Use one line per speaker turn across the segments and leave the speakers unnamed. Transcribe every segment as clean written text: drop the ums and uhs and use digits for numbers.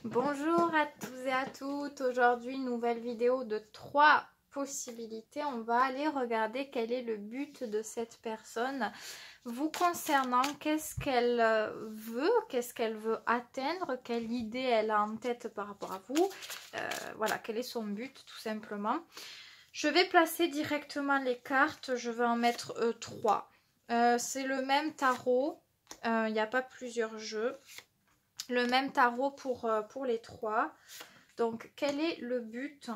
Bonjour à tous et à toutes. Aujourd'hui, nouvelle vidéo de 3 possibilités. On va aller regarder quel est le but de cette personne vous concernant, qu'est-ce qu'elle veut atteindre, quelle idée elle a en tête par rapport à vous. Voilà, quel est son but tout simplement. Je vais placer directement les cartes, je vais en mettre 3. C'est le même tarot, il n'y a pas plusieurs jeux. Le même tarot pour les 3. Donc, quel est le but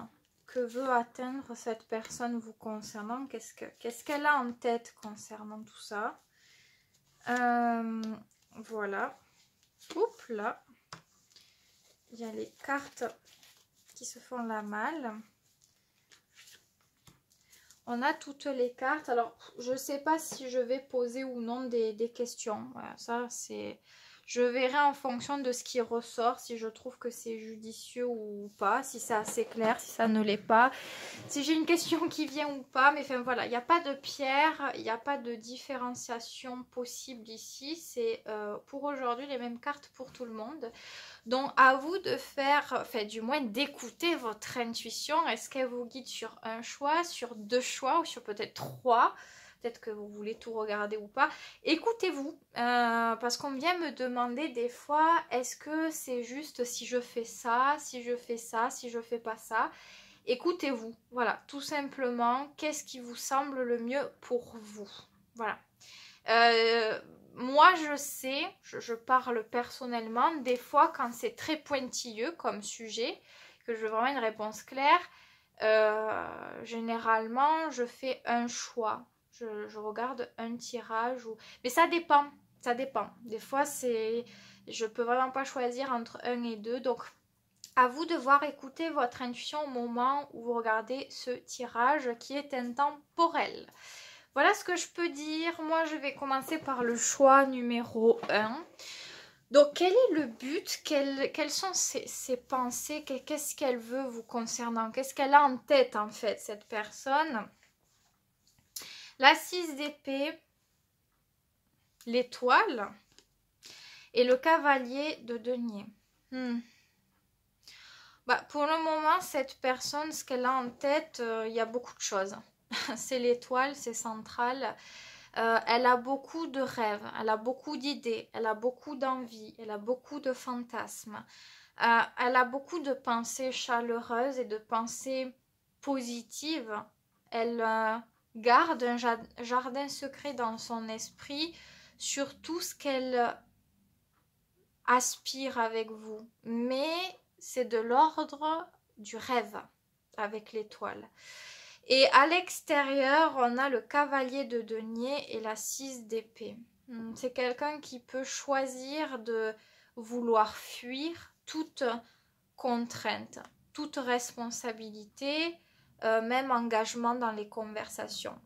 que veut atteindre cette personne vous concernant? Qu'est-ce qu'elle a en tête concernant tout ça? Voilà. Oups, là. Il y a les cartes qui se font la malle. On a toutes les cartes. Alors, je ne sais pas si je vais poser ou non des questions. Voilà, ça, c'est... Je verrai en fonction de ce qui ressort, si je trouve que c'est judicieux ou pas, si c'est assez clair, si ça ne l'est pas, si j'ai une question qui vient ou pas. Mais enfin voilà, il n'y a pas de pierre, il n'y a pas de différenciation possible ici. C'est pour aujourd'hui les mêmes cartes pour tout le monde. Donc à vous de faire, enfin du moins d'écouter votre intuition. Est-ce qu'elle vous guide sur un choix, sur 2 choix ou sur peut-être 3? Peut-être que vous voulez tout regarder ou pas. Écoutez-vous, parce qu'on vient me demander des fois, est-ce que c'est juste si je fais ça, si je fais ça, si je fais pas ça? Écoutez-vous, voilà, tout simplement, qu'est-ce qui vous semble le mieux pour vous? Voilà. Moi, je sais, je parle personnellement, des fois quand c'est très pointilleux comme sujet, que je veux vraiment une réponse claire, généralement, je fais un choix. Je regarde un tirage, mais ça dépend, ça dépend. Des fois, je peux vraiment pas choisir entre 1 et 2, donc à vous de voir, écouter votre intuition au moment où vous regardez ce tirage qui est intemporel. Voilà ce que je peux dire. Moi, je vais commencer par le choix numéro 1. Donc, quel est le but? Quelles sont ses pensées? Qu'est-ce qu'elle veut vous concernant? Qu'est-ce qu'elle a en tête, en fait, cette personne? La 6 d'épée, l'étoile et le cavalier de denier. Pour le moment, cette personne, ce qu'elle a en tête, il y a beaucoup de choses. C'est l'étoile, c'est central. Elle a beaucoup de rêves, elle a beaucoup d'idées, elle a beaucoup d'envies, elle a beaucoup de fantasmes. Elle a beaucoup de pensées chaleureuses et de pensées positives. Elle garde un jardin secret dans son esprit sur tout ce qu'elle aspire avec vous. Mais c'est de l'ordre du rêve avec l'étoile. Et à l'extérieur, on a le cavalier de denier et la 6 d'épée. C'est quelqu'un qui peut choisir de vouloir fuir toute contrainte, toute responsabilité, même engagement dans les conversations.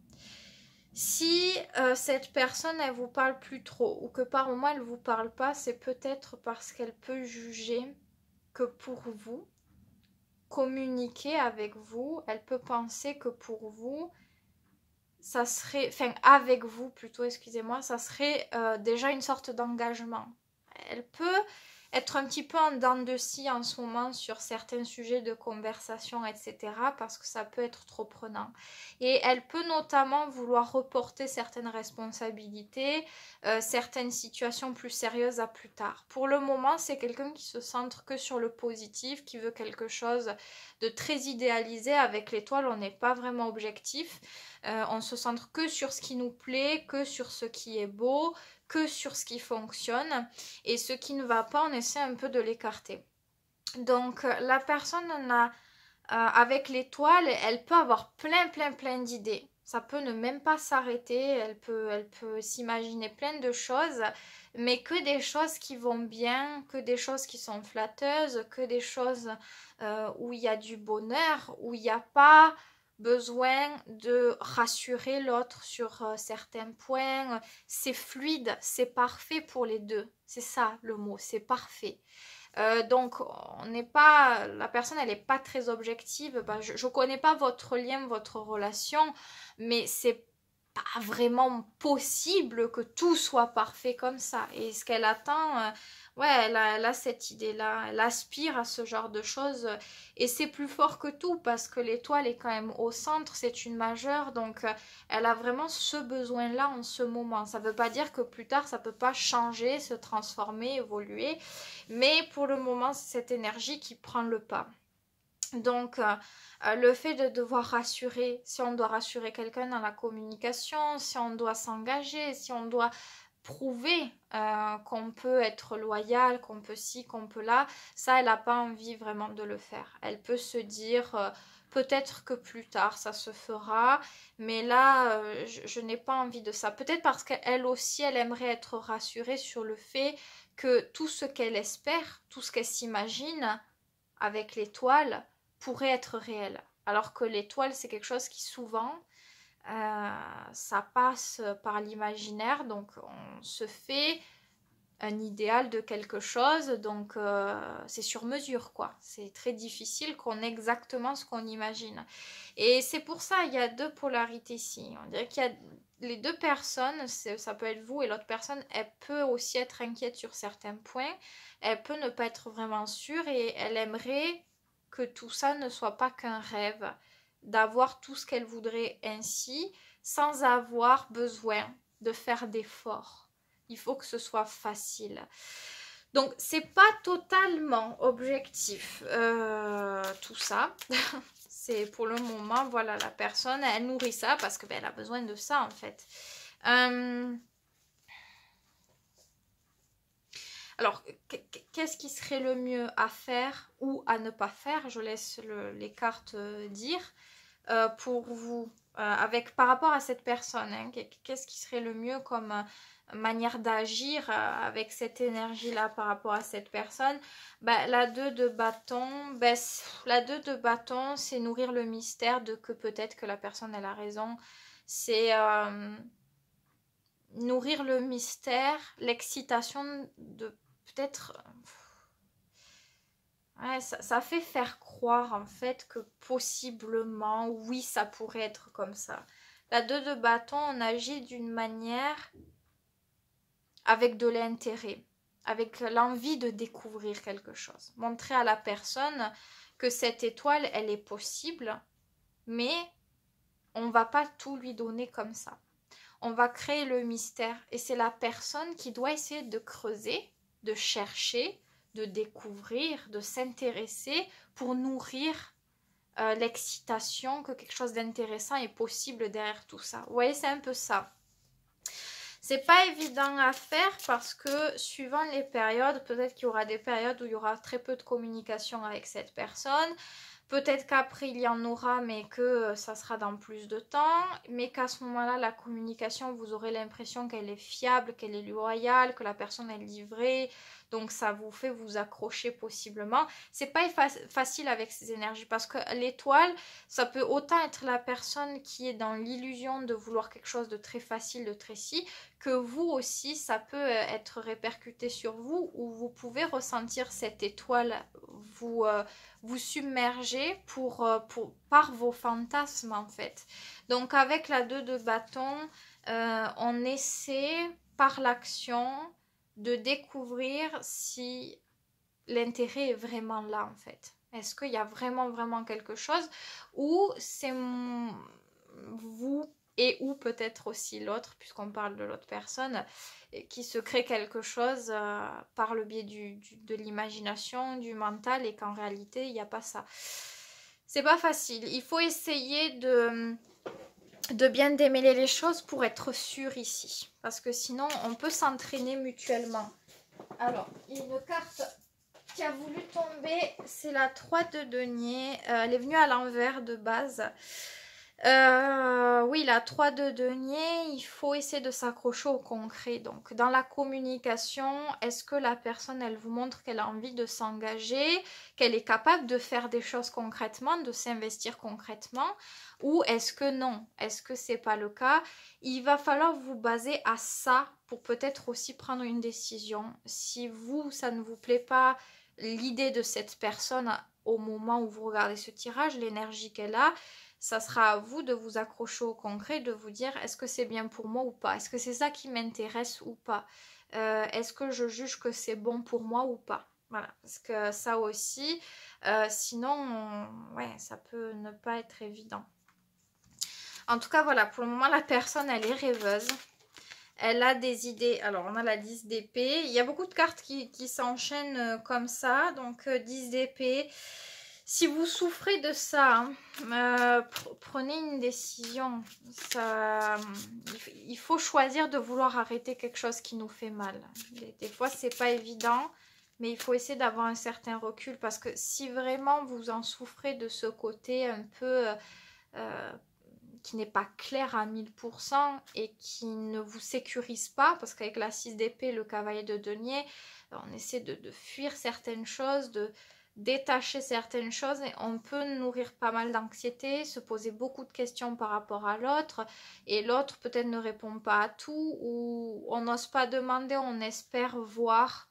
Si cette personne, elle vous parle plus trop ou que par moment elle vous parle pas, c'est peut-être parce qu'elle peut juger que pour vous, communiquer avec vous, elle peut penser que pour vous, ça serait, enfin avec vous plutôt, excusez-moi, ça serait déjà une sorte d'engagement. Elle peut être un petit peu en dents de scie en ce moment sur certains sujets de conversation, etc. parce que ça peut être trop prenant. Et elle peut notamment vouloir reporter certaines responsabilités, certaines situations plus sérieuses à plus tard. Pour le moment, c'est quelqu'un qui se centre que sur le positif, qui veut quelque chose de très idéalisé. Avec l'étoile, on n'est pas vraiment objectif. On se centre que sur ce qui nous plaît, que sur ce qui est beau, que sur ce qui fonctionne, et ce qui ne va pas, on essaie un peu de l'écarter. Donc la personne avec l'étoile, elle peut avoir plein d'idées. Ça peut ne même pas s'arrêter, elle peut s'imaginer plein de choses, mais que des choses qui vont bien, que des choses qui sont flatteuses, que des choses où il y a du bonheur, où il n'y a pas besoin de rassurer l'autre sur certains points. C'est fluide, c'est parfait pour les deux. C'est ça le mot, c'est parfait. Donc on n'est pas, la personne elle n'est pas très objective. Je connais pas votre lien, votre relation, mais c'est pas vraiment possible que tout soit parfait comme ça. Et ce qu'elle attend, ouais, elle a cette idée-là, elle aspire à ce genre de choses. Et c'est plus fort que tout parce que l'étoile est quand même au centre, c'est une majeure, donc elle a vraiment ce besoin-là en ce moment. Ça ne veut pas dire que plus tard, ça ne peut pas changer, se transformer, évoluer. Mais pour le moment, c'est cette énergie qui prend le pas. Donc, le fait de devoir rassurer, si on doit rassurer quelqu'un dans la communication, si on doit s'engager, si on doit prouver qu'on peut être loyal, qu'on peut ci, qu'on peut là, ça, elle n'a pas envie vraiment de le faire. Elle peut se dire, peut-être que plus tard, ça se fera, mais là, je n'ai pas envie de ça. Peut-être parce qu'elle aussi, elle aimerait être rassurée sur le fait que tout ce qu'elle espère, tout ce qu'elle s'imagine avec l'étoile, pourrait être réel. Alors que l'étoile, c'est quelque chose qui souvent, ça passe par l'imaginaire, donc on se fait un idéal de quelque chose, donc c'est sur mesure, quoi. C'est très difficile qu'on ait exactement ce qu'on imagine. Et c'est pour ça, il y a deux polarités ici. On dirait qu'il y a les deux personnes, ça peut être vous et l'autre personne, elle peut aussi être inquiète sur certains points, elle peut ne pas être vraiment sûre et elle aimerait que tout ça ne soit pas qu'un rêve, d'avoir tout ce qu'elle voudrait ainsi, sans avoir besoin de faire d'efforts. Il faut que ce soit facile. Donc, c'est pas totalement objectif tout ça. C'est pour le moment, voilà, la personne, elle nourrit ça parce que elle a besoin de ça en fait. Alors, qu'est-ce qui serait le mieux à faire ou à ne pas faire? Je laisse les cartes dire pour vous, par rapport à cette personne. Hein, qu'est-ce qui serait le mieux comme manière d'agir avec cette énergie-là par rapport à cette personne? La 2 de bâton, la 2 de bâton, c'est nourrir le mystère de que peut-être que la personne, elle a raison. C'est nourrir le mystère, l'excitation de peut-être... Ouais, ça fait faire croire en fait que possiblement, oui, ça pourrait être comme ça. La 2 de bâton, on agit d'une manière avec de l'intérêt, avec l'envie de découvrir quelque chose. Montrer à la personne que cette étoile, elle est possible, mais on va pas tout lui donner comme ça. On va créer le mystère et c'est la personne qui doit essayer de creuser, de chercher, de découvrir, de s'intéresser pour nourrir l'excitation que quelque chose d'intéressant est possible derrière tout ça. Vous voyez, c'est un peu ça. C'est pas évident à faire parce que suivant les périodes, peut-être qu'il y aura des périodes où il y aura très peu de communication avec cette personne. Peut-être qu'après il y en aura mais que ça sera dans plus de temps, mais qu'à ce moment-là la communication vous aurez l'impression qu'elle est fiable, qu'elle est loyale, que la personne est livrée, donc ça vous fait vous accrocher possiblement. C'est pas facile avec ces énergies parce que l'étoile, ça peut autant être la personne qui est dans l'illusion de vouloir quelque chose de très facile, de très si, que vous aussi ça peut être répercuté sur vous ou vous pouvez ressentir cette étoile vous submerger par vos fantasmes en fait. Donc avec la 2 de bâton, on essaie par l'action de découvrir si l'intérêt est vraiment là en fait. Est-ce qu'il y a vraiment quelque chose ou c'est vous et ou peut-être aussi l'autre, puisqu'on parle de l'autre personne, qui se crée quelque chose par le biais de l'imagination, du mental, et qu'en réalité, il n'y a pas ça. C'est pas facile. Il faut essayer de bien démêler les choses pour être sûr ici. Parce que sinon, on peut s'entraîner mutuellement. Alors, une carte qui a voulu tomber, c'est la 3 de denier. Elle est venue à l'envers de base. Oui, la 3 de denier, il faut essayer de s'accrocher au concret. Donc, dans la communication, est-ce que la personne, elle vous montre qu'elle a envie de s'engager, qu'elle est capable de faire des choses concrètement, de s'investir concrètement, ou est-ce que non? Est-ce que c'est pas le cas? Il va falloir vous baser à ça pour peut-être aussi prendre une décision. Si vous, ça ne vous plaît pas, l'idée de cette personne au moment où vous regardez ce tirage, l'énergie qu'elle a, Ça sera à vous de vous accrocher au concret, de vous dire est-ce que c'est bien pour moi ou pas? Est-ce que c'est ça qui m'intéresse ou pas? Est-ce que je juge que c'est bon pour moi ou pas? Voilà, parce que ça aussi, sinon, ouais, ça peut ne pas être évident. En tout cas, voilà, pour le moment, la personne, elle est rêveuse. Elle a des idées. Alors, on a la 10 d'épée. Il y a beaucoup de cartes qui s'enchaînent comme ça. Donc, 10 d'épée. Si vous souffrez de ça, prenez une décision. Il faut choisir de vouloir arrêter quelque chose qui nous fait mal. Des fois, c'est pas évident, mais il faut essayer d'avoir un certain recul parce que si vraiment vous en souffrez de ce côté un peu qui n'est pas clair à 1000% et qui ne vous sécurise pas, parce qu'avec la 6 d'épée, le cavalier de denier, on essaie de fuir certaines choses, de détacher certaines choses et on peut nourrir pas mal d'anxiété, se poser beaucoup de questions par rapport à l'autre et l'autre peut-être ne répond pas à tout ou on n'ose pas demander, on espère voir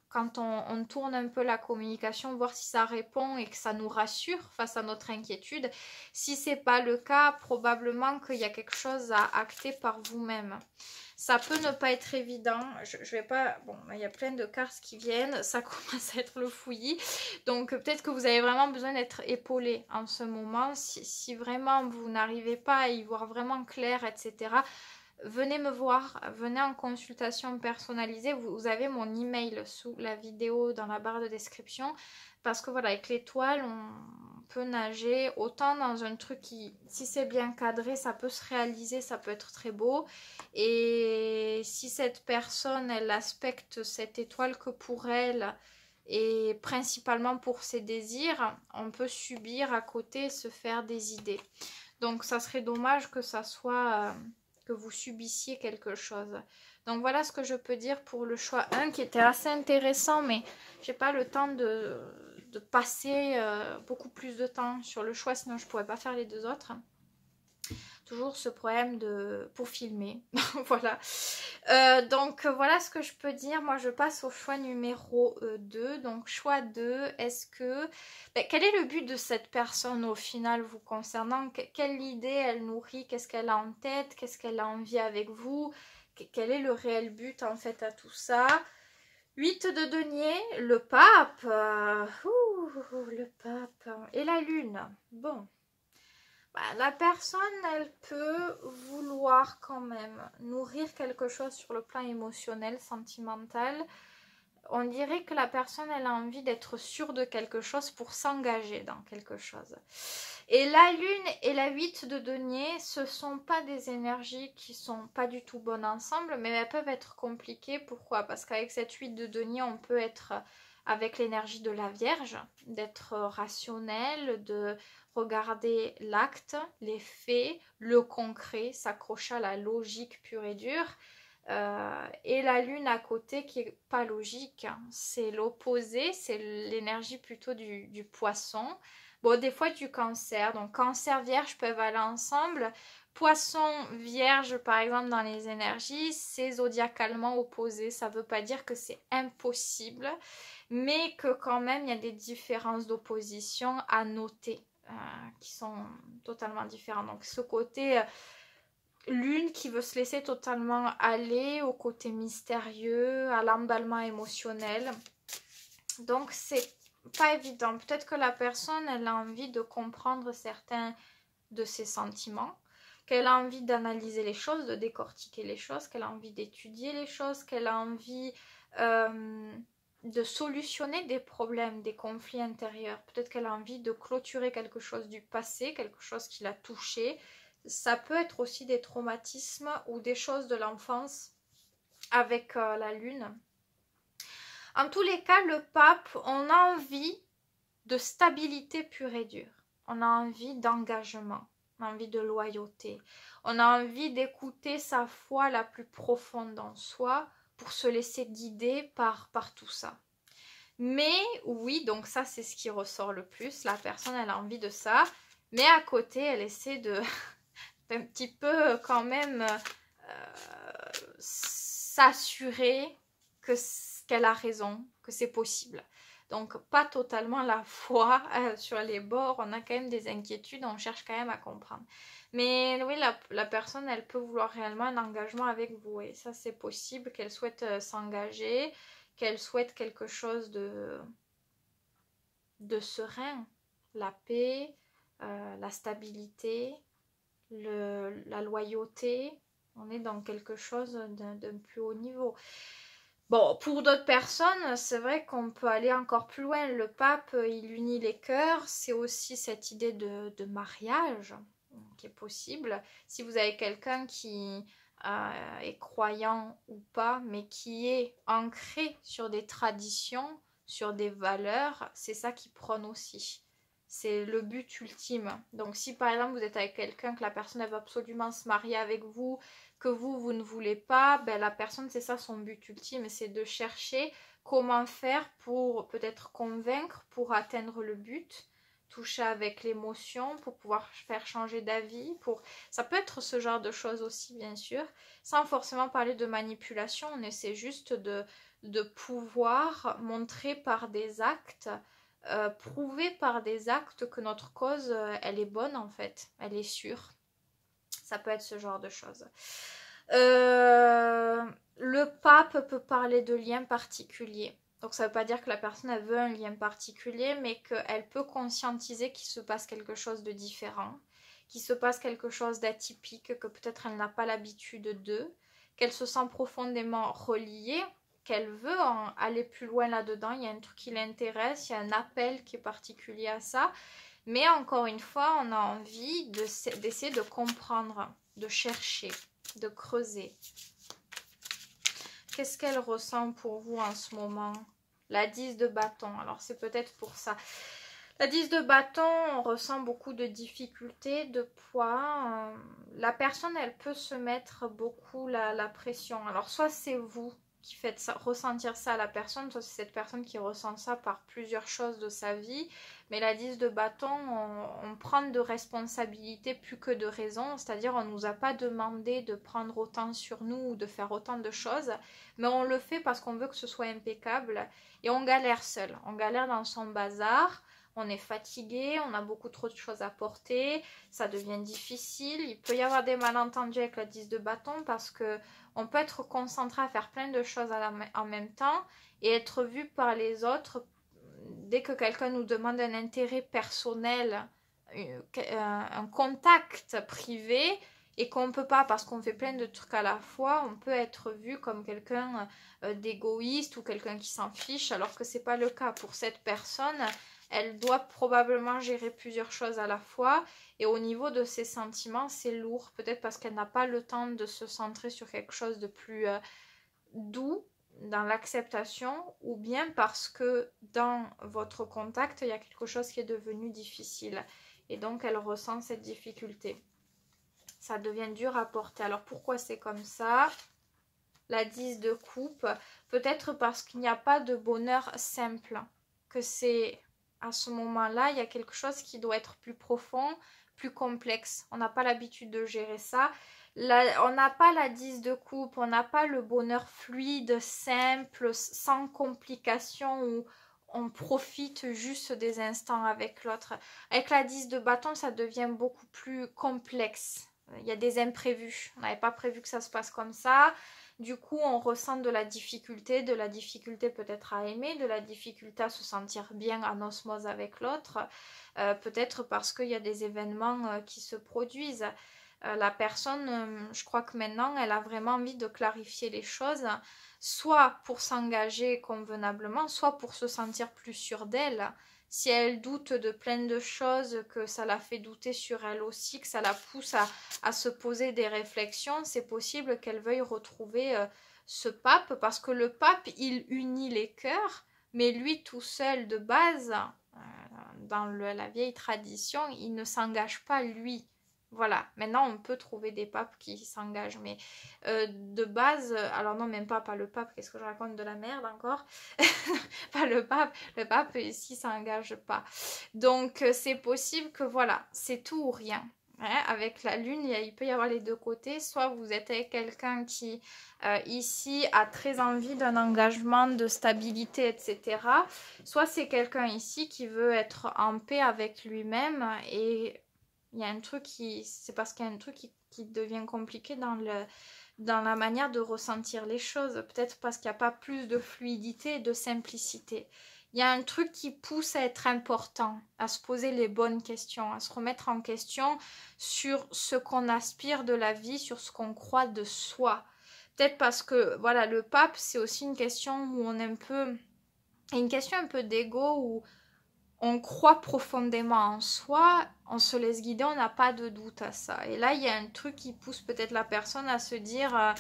quand on tourne un peu la communication, voir si ça répond et que ça nous rassure face à notre inquiétude. Si c'est pas le cas, probablement qu'il y a quelque chose à acter par vous-même. Ça peut ne pas être évident. Je vais pas... Bon, il y a plein de cartes qui viennent. Ça commence à être le fouillis. Donc, peut-être que vous avez vraiment besoin d'être épaulé en ce moment. Si vraiment vous n'arrivez pas à y voir vraiment clair, etc., venez me voir, venez en consultation personnalisée. Vous avez mon email sous la vidéo dans la barre de description. Parce que voilà, avec l'étoile, on peut nager autant dans un truc qui, si c'est bien cadré, ça peut se réaliser, ça peut être très beau. Et si cette personne, elle aspecte cette étoile que pour elle, et principalement pour ses désirs, on peut subir à côté, se faire des idées. Donc ça serait dommage que ça soit... que vous subissiez quelque chose. Donc voilà ce que je peux dire pour le choix 1 qui était assez intéressant, mais j'ai pas le temps de passer beaucoup plus de temps sur le choix, sinon je pourrais pas faire les deux autres. Toujours ce problème pour filmer. Voilà. Donc voilà ce que je peux dire. Moi je passe au choix numéro 2. Donc choix 2, est-ce que... quel est le but de cette personne au final vous concernant? Quelle idée elle nourrit? Qu'est-ce qu'elle a en tête? Qu'est-ce qu'elle a envie avec vous? Quel est le réel but en fait à tout ça? 8 de denier, le pape. Le pape. Et la lune. Bon. La personne, elle peut vouloir quand même nourrir quelque chose sur le plan émotionnel, sentimental. On dirait que la personne, elle a envie d'être sûre de quelque chose pour s'engager dans quelque chose. Et la lune et la 8 de denier, ce ne sont pas des énergies qui sont pas du tout bonnes ensemble, mais elles peuvent être compliquées. Pourquoi? Parce qu'avec cette 8 de denier, on peut être avec l'énergie de la Vierge, d'être rationnel, de regarder l'acte, les faits, le concret, s'accrocher à la logique pure et dure. Et la lune à côté qui est pas logique, hein. C'est l'opposé, c'est l'énergie plutôt du poisson. Bon, des fois du cancer, donc cancer vierge peuvent aller ensemble. Poisson vierge par exemple dans les énergies, c'est zodiacalement opposé. Ça veut pas dire que c'est impossible, mais que quand même il y a des différences d'opposition à noter qui sont totalement différentes. Donc ce côté lune qui veut se laisser totalement aller au côté mystérieux, à l'emballement émotionnel. Donc c'est pas évident. Peut-être que la personne, elle a envie de comprendre certains de ses sentiments, qu'elle a envie d'analyser les choses, de décortiquer les choses, qu'elle a envie d'étudier les choses, qu'elle a envie de solutionner des problèmes, des conflits intérieurs. Peut-être qu'elle a envie de clôturer quelque chose du passé, quelque chose qui l'a touchée. Ça peut être aussi des traumatismes ou des choses de l'enfance avec la lune. En tous les cas, le pape, on a envie de stabilité pure et dure. On a envie d'engagement, on a envie de loyauté. On a envie d'écouter sa foi la plus profonde en soi pour se laisser guider par tout ça. Mais oui, donc ça c'est ce qui ressort le plus. La personne, elle a envie de ça. Mais à côté, elle essaie de... un petit peu quand même s'assurer qu'elle a raison, que c'est possible. Donc pas totalement la foi sur les bords, on a quand même des inquiétudes, on cherche quand même à comprendre. Mais oui, la personne, elle peut vouloir réellement un engagement avec vous. Et ça, c'est possible qu'elle souhaite s'engager, qu'elle souhaite quelque chose de serein. La paix, la stabilité, la loyauté. On est dans quelque chose d'un plus haut niveau. Bon, pour d'autres personnes, c'est vrai qu'on peut aller encore plus loin. Le pape, il unit les cœurs. C'est aussi cette idée de mariage qui est possible. Si vous avez quelqu'un qui est croyant ou pas, mais qui est ancré sur des traditions, sur des valeurs, c'est ça qui prône aussi. C'est le but ultime. Donc si par exemple vous êtes avec quelqu'un, que la personne elle veut absolument se marier avec vous, que vous ne voulez pas, ben la personne c'est ça son but ultime, c'est de chercher comment faire pour peut-être convaincre, pour atteindre le but, toucher avec l'émotion, pour pouvoir faire changer d'avis, ça peut être ce genre de choses aussi bien sûr, sans forcément parler de manipulation, on essaie juste de pouvoir montrer par des actes, prouver par des actes que notre cause, elle est bonne en fait, elle est sûre. Ça peut être ce genre de choses. Le pape peut parler de liens particuliers. Donc ça ne veut pas dire que la personne elle veut un lien particulier, mais qu'elle peut conscientiser qu'il se passe quelque chose de différent, qu'il se passe quelque chose d'atypique, que peut-être elle n'a pas l'habitude de, qu'elle se sent profondément reliée, qu'elle veut aller plus loin là-dedans, il y a un truc qui l'intéresse, il y a un appel qui est particulier à ça. Mais encore une fois, on a envie d'essayer de comprendre, de chercher, de creuser. Qu'est-ce qu'elle ressent pour vous en ce moment? La 10 de bâton, alors c'est peut-être pour ça. La 10 de bâton, on ressent beaucoup de difficultés, de poids. La personne, elle peut se mettre beaucoup la pression. Alors soit c'est vous qui faites ça, ressentir ça à la personne, soit c'est cette personne qui ressent ça par plusieurs choses de sa vie. Mais la 10 de bâton, on prend de responsabilité plus que de raison, c'est-à-dire on ne nous a pas demandé de prendre autant sur nous ou de faire autant de choses, mais on le fait parce qu'on veut que ce soit impeccable et on galère seul, on galère dans son bazar. On est fatigué, on a beaucoup trop de choses à porter, ça devient difficile. Il peut y avoir des malentendus avec la 10 de bâton parce que on peut être concentré à faire plein de choses en même temps et être vu par les autres. Dès que quelqu'un nous demande un intérêt personnel, un contact privé, et qu'on ne peut pas parce qu'on fait plein de trucs à la fois, on peut être vu comme quelqu'un d'égoïste ou quelqu'un qui s'en fiche, alors que c'est pas le cas. Pour cette personne, elle doit probablement gérer plusieurs choses à la fois, et au niveau de ses sentiments, c'est lourd, peut-être parce qu'elle n'a pas le temps de se centrer sur quelque chose de plus doux, dans l'acceptation, ou bien parce que dans votre contact, il y a quelque chose qui est devenu difficile. Et donc, elle ressent cette difficulté. Ça devient dur à porter. Alors, pourquoi c'est comme ça? La 10 de coupe, peut-être parce qu'il n'y a pas de bonheur simple. Que c'est, à ce moment-là, il y a quelque chose qui doit être plus profond, plus complexe. On n'a pas l'habitude de gérer ça. On n'a pas la 10 de coupe, on n'a pas le bonheur fluide, simple, sans complications, où on profite juste des instants avec l'autre. Avec la 10 de bâton, ça devient beaucoup plus complexe. Il y a des imprévus. On n'avait pas prévu que ça se passe comme ça. Du coup, on ressent de la difficulté peut-être à aimer, de la difficulté à se sentir bien en osmose avec l'autre, peut-être parce qu'il y a des événements qui se produisent. La personne, je crois que maintenant, elle a vraiment envie de clarifier les choses, soit pour s'engager convenablement, soit pour se sentir plus sûre d'elle. Si elle doute de plein de choses, que ça la fait douter sur elle aussi, que ça la pousse à se poser des réflexions, c'est possible qu'elle veuille retrouver ce pape, parce que le pape, il unit les cœurs, mais lui tout seul de base, dans la vieille tradition, il ne s'engage pas lui. Voilà, maintenant on peut trouver des papes qui s'engagent, mais de base, alors non, même pas le pape, qu'est-ce que je raconte de la merde encore? Pas le pape ici s'engage pas. Donc c'est possible que voilà, c'est tout ou rien. Hein, avec la lune, il peut y avoir les deux côtés. Soit vous êtes avec quelqu'un qui, ici, a très envie d'un engagement, de stabilité, etc. Soit c'est quelqu'un ici qui veut être en paix avec lui-même et il y a un truc qui... C'est parce qu'il y a un truc qui devient compliqué dans la manière de ressentir les choses. Peut-être parce qu'il n'y a pas plus de fluidité et de simplicité. Il y a un truc qui pousse à être important, à se poser les bonnes questions, à se remettre en question sur ce qu'on aspire de la vie, sur ce qu'on croit de soi. Peut-être parce que, voilà, le pape, c'est aussi une question où on est un peu... Une question un peu d'ego, où on croit profondément en soi, on se laisse guider, on n'a pas de doute à ça. Et là, il y a un truc qui pousse peut-être la personne à se dire...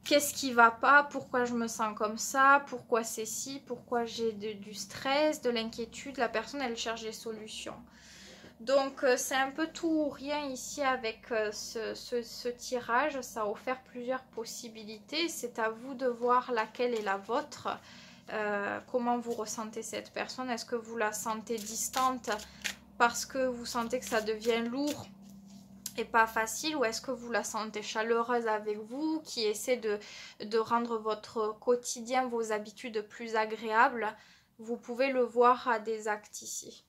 qu'est-ce qui va pas, pourquoi je me sens comme ça, pourquoi c'est ci, pourquoi j'ai du stress, de l'inquiétude. La personne, elle cherche des solutions. Donc, c'est un peu tout ou rien ici avec ce tirage. Ça a offert plusieurs possibilités. C'est à vous de voir laquelle est la vôtre. Comment vous ressentez cette personne? Est-ce que vous la sentez distante parce que vous sentez que ça devient lourd et pas facile, ou est-ce que vous la sentez chaleureuse avec vous, qui essaie de rendre votre quotidien, vos habitudes plus agréables? Vous pouvez le voir à des actes ici.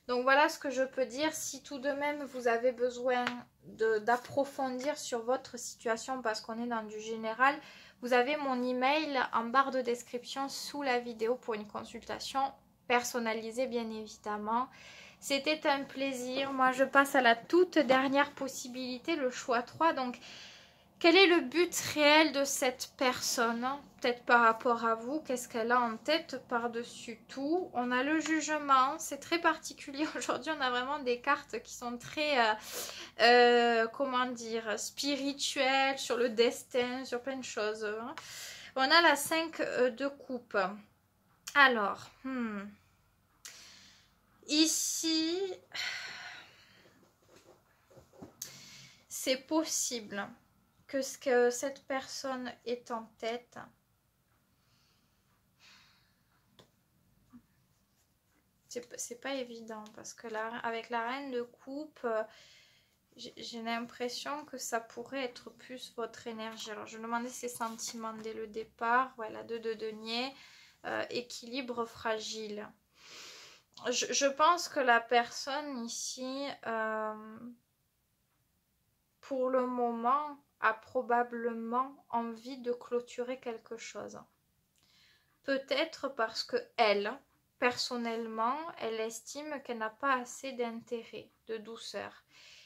Donc voilà ce que je peux dire. Si tout de même vous avez besoin d'approfondir sur votre situation parce qu'on est dans du général, vous avez mon email en barre de description sous la vidéo pour une consultation personnalisée bien évidemment. C'était un plaisir. Moi je passe à la toute dernière possibilité, le choix 3. Donc quel est le but réel de cette personne? Peut-être par rapport à vous, qu'est-ce qu'elle a en tête par-dessus tout? On a le jugement, c'est très particulier. Aujourd'hui, on a vraiment des cartes qui sont très, comment dire, spirituelles, sur le destin, sur plein de choses. Hein. On a la 5 de coupe. Alors, ici, c'est possible que ce que cette personne est en tête, c'est pas évident parce que avec la reine de coupe, j'ai l'impression que ça pourrait être plus votre énergie. Alors je demandais ses sentiments dès le départ. Voilà, 2 de denier, équilibre fragile. Je pense que la personne ici, pour le moment, a probablement envie de clôturer quelque chose. Peut-être parce que elle, personnellement, elle estime qu'elle n'a pas assez d'intérêt, de douceur.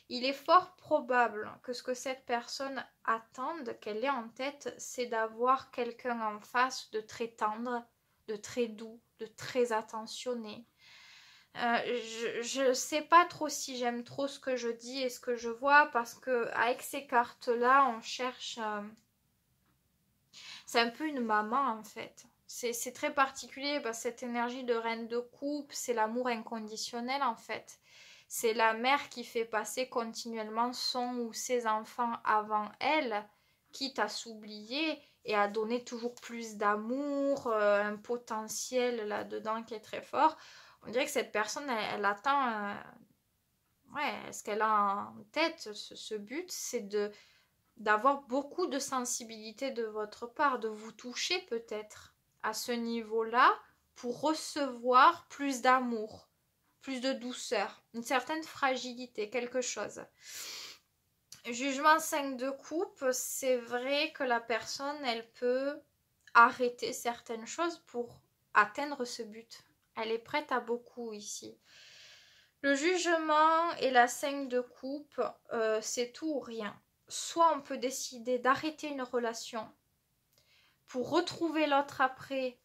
Il est fort probable que ce que cette personne attende, qu'elle ait en tête, c'est d'avoir quelqu'un en face de très tendre, de très doux, de très attentionné. Je sais pas trop si j'aime trop ce que je dis et ce que je vois, parce que avec ces cartes-là, on cherche... c'est un peu une maman en fait. C'est très particulier parce que cette énergie de reine de coupe, c'est l'amour inconditionnel en fait. C'est la mère qui fait passer continuellement son ou ses enfants avant elle, quitte à s'oublier et à donner toujours plus d'amour, un potentiel là-dedans qui est très fort. On dirait que cette personne, elle attend... ouais, ce qu'elle a en tête, ce but, c'est d'avoir beaucoup de sensibilité de votre part, de vous toucher peut-être à ce niveau-là pour recevoir plus d'amour, plus de douceur, une certaine fragilité, quelque chose. Jugement 5 de coupe, c'est vrai que la personne, elle peut arrêter certaines choses pour atteindre ce but. Elle est prête à beaucoup ici. Le jugement et la 5 de coupe, c'est tout ou rien. Soit on peut décider d'arrêter une relation pour retrouver l'autre après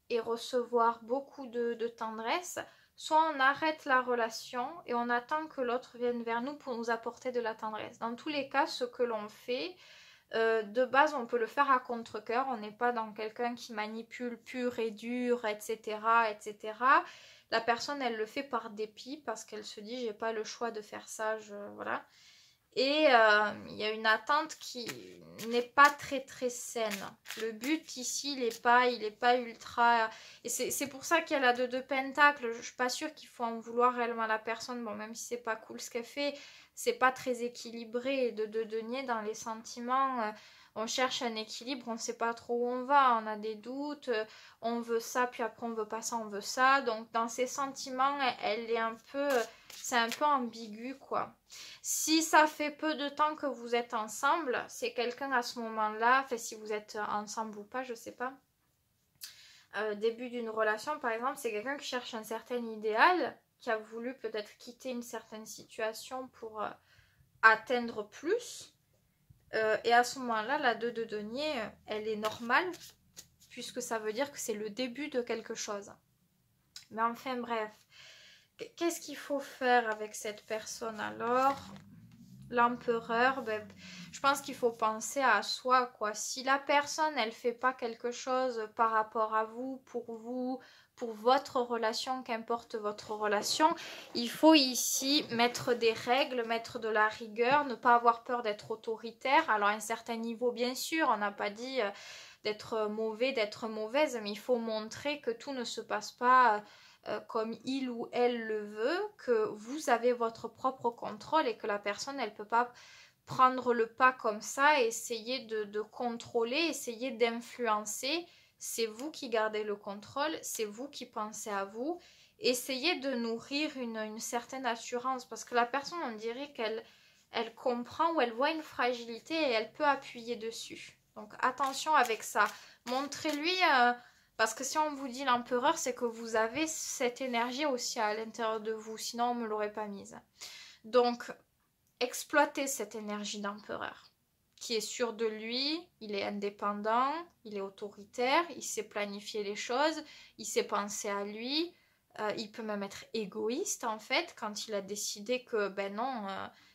et recevoir beaucoup de tendresse, soit on arrête la relation et on attend que l'autre vienne vers nous pour nous apporter de la tendresse. Dans tous les cas, ce que l'on fait, de base, on peut le faire à contre-cœur. On n'est pas dans quelqu'un qui manipule pur et dur, etc., etc. La personne, elle le fait par dépit parce qu'elle se dit, j'ai pas le choix de faire ça, voilà. Et il y a une attente qui n'est pas très saine. Le but ici, il est pas ultra... Et c'est pour ça qu'il y a la 2 de Pentacle. Je suis pas sûre qu'il faut en vouloir réellement à la personne. Bon, même si c'est pas cool ce qu'elle fait, c'est pas très équilibré. De denier dans les sentiments, on cherche un équilibre, on sait pas trop où on va, on a des doutes, on veut ça, puis après on veut pas ça, on veut ça. Donc dans ses sentiments, elle est un peu... c'est un peu ambigu, quoi. Si ça fait peu de temps que vous êtes ensemble, c'est quelqu'un à ce moment-là, enfin si vous êtes ensemble ou pas, je sais pas, début d'une relation par exemple, c'est quelqu'un qui cherche un certain idéal, qui a voulu peut-être quitter une certaine situation pour atteindre plus. Et à ce moment-là, la 2 de denier, elle est normale, puisque ça veut dire que c'est le début de quelque chose. Mais enfin bref, qu'est-ce qu'il faut faire avec cette personne alors? L'empereur, ben, je pense qu'il faut penser à soi, quoi. Si la personne, elle fait pas quelque chose par rapport à vous, pour votre relation, qu'importe votre relation, il faut ici mettre des règles, mettre de la rigueur, ne pas avoir peur d'être autoritaire. Alors à un certain niveau, bien sûr, on n'a pas dit d'être mauvais, d'être mauvaise, mais il faut montrer que tout ne se passe pas comme il ou elle le veut, que vous avez votre propre contrôle et que la personne, elle ne peut pas prendre le pas comme ça, essayer de contrôler, essayer d'influencer. C'est vous qui gardez le contrôle, c'est vous qui pensez à vous. Essayez de nourrir une certaine assurance, parce que la personne, on dirait qu'elle comprend ou elle voit une fragilité et elle peut appuyer dessus. Donc attention avec ça. Montrez-lui... parce que si on vous dit l'empereur, c'est que vous avez cette énergie aussi à l'intérieur de vous. Sinon, on ne me l'aurait pas mise. Donc, exploitez cette énergie d'empereur. Qui est sûr de lui, il est indépendant, il est autoritaire, il sait planifier les choses, il sait penser à lui. Il peut même être égoïste, en fait, quand il a décidé que, ben non,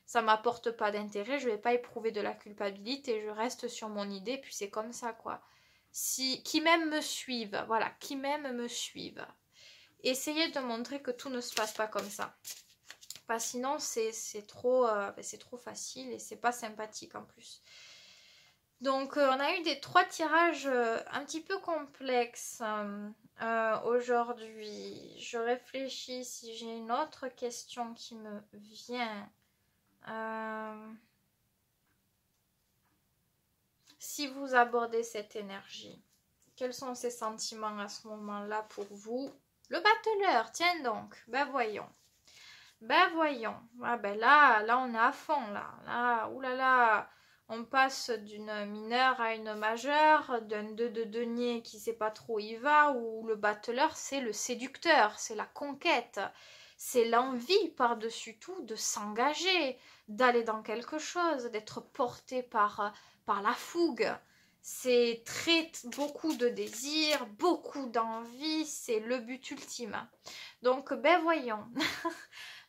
ça m'apporte pas d'intérêt, je vais pas éprouver de la culpabilité, je reste sur mon idée, puis c'est comme ça, quoi. Qui même me suivent, voilà, qui même me suivent. Essayez de montrer que tout ne se passe pas comme ça. Parce que sinon, c'est trop facile et c'est pas sympathique en plus. Donc, on a eu 3 tirages un petit peu complexes aujourd'hui. Je réfléchis si j'ai une autre question qui me vient. Si vous abordez cette énergie, quels sont ces sentiments à ce moment-là pour vous? Le battleur, tiens donc, ben voyons. Ben voyons. Ah ben là on est à fond là. Oulala, on passe d'une mineure à une majeure, d'un 2 de denier qui sait pas trop où il va, où le battleur c'est le séducteur, c'est la conquête. C'est l'envie par-dessus tout de s'engager, d'aller dans quelque chose, d'être porté par la fougue. C'est beaucoup de désir, beaucoup d'envie, c'est le but ultime. Donc, ben voyons.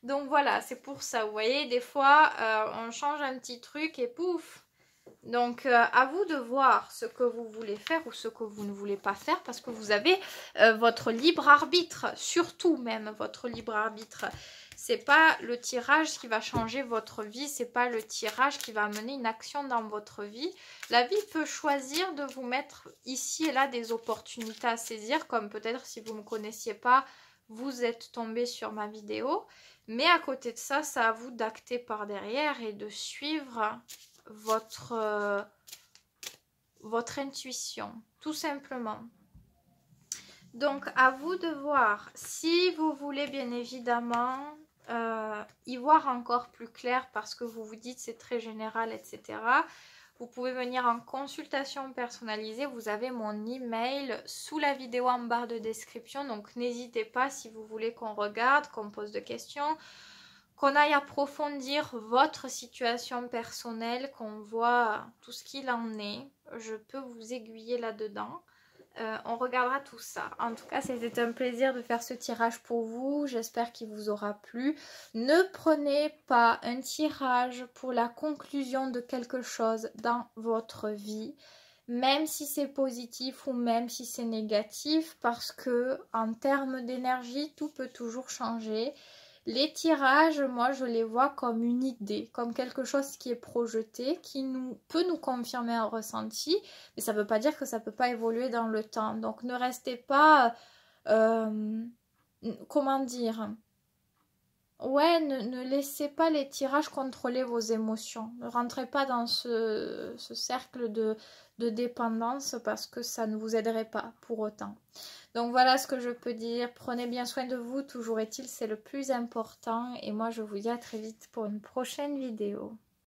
Donc voilà, c'est pour ça, vous voyez, des fois, on change un petit truc et pouf. Donc, à vous de voir ce que vous voulez faire ou ce que vous ne voulez pas faire, parce que vous avez votre libre arbitre, surtout même votre libre arbitre. C'est pas le tirage qui va changer votre vie, c'est pas le tirage qui va amener une action dans votre vie. La vie peut choisir de vous mettre ici et là des opportunités à saisir, comme peut-être si vous ne me connaissiez pas, vous êtes tombé sur ma vidéo. Mais à côté de ça, c'est à vous d'acter par derrière et de suivre votre intuition, tout simplement. Donc, à vous de voir. Si vous voulez, bien évidemment, y voir encore plus clair parce que vous vous dites c'est très général, etc. Vous pouvez venir en consultation personnalisée. Vous avez mon email sous la vidéo en barre de description. Donc, n'hésitez pas si vous voulez qu'on regarde, qu'on pose de questions, qu'on aille approfondir votre situation personnelle, qu'on voit tout ce qu'il en est. Je peux vous aiguiller là-dedans. On regardera tout ça. En tout cas, c'était un plaisir de faire ce tirage pour vous. J'espère qu'il vous aura plu. Ne prenez pas un tirage pour la conclusion de quelque chose dans votre vie, même si c'est positif ou même si c'est négatif, parce que en termes d'énergie, tout peut toujours changer. Les tirages, moi je les vois comme une idée, comme quelque chose qui est projeté, qui peut nous confirmer un ressenti, mais ça ne veut pas dire que ça ne peut pas évoluer dans le temps. Donc ne restez pas, comment dire, ouais, ne laissez pas les tirages contrôler vos émotions. Ne rentrez pas dans ce cercle de dépendance parce que ça ne vous aiderait pas pour autant. Donc voilà ce que je peux dire. Prenez bien soin de vous, toujours est-il, c'est le plus important. Et moi, je vous dis à très vite pour une prochaine vidéo.